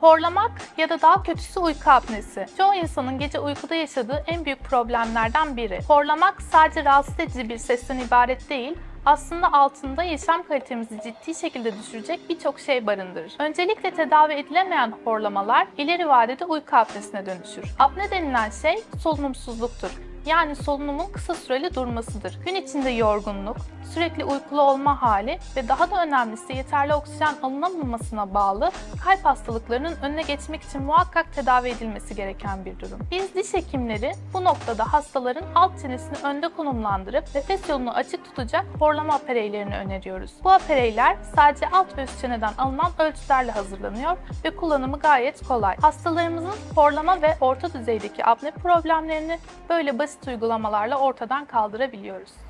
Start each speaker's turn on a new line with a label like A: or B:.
A: Horlamak ya da daha kötüsü uyku apnesi. Çoğu insanın gece uykuda yaşadığı en büyük problemlerden biri. Horlamak sadece rahatsız edici bir sesten ibaret değil, aslında altında yaşam kalitemizi ciddi şekilde düşürecek birçok şey barındırır. Öncelikle tedavi edilemeyen horlamalar ileri vadede uyku apnesine dönüşür. Apne denilen şey solunumsuzluktur. Yani solunumun kısa süreli durmasıdır. Gün içinde yorgunluk, sürekli uykulu olma hali ve daha da önemlisi yeterli oksijen alınamamasına bağlı kalp hastalıklarının önüne geçmek için muhakkak tedavi edilmesi gereken bir durum. Biz diş hekimleri bu noktada hastaların alt çenesini önde konumlandırıp nefes yolunu açık tutacak horlama apareylerini öneriyoruz. Bu apareyler sadece alt ve üst çeneden alınan ölçülerle hazırlanıyor ve kullanımı gayet kolay. Hastalarımızın horlama ve orta düzeydeki apne problemlerini böyle basit uygulamalarla ortadan kaldırabiliyoruz.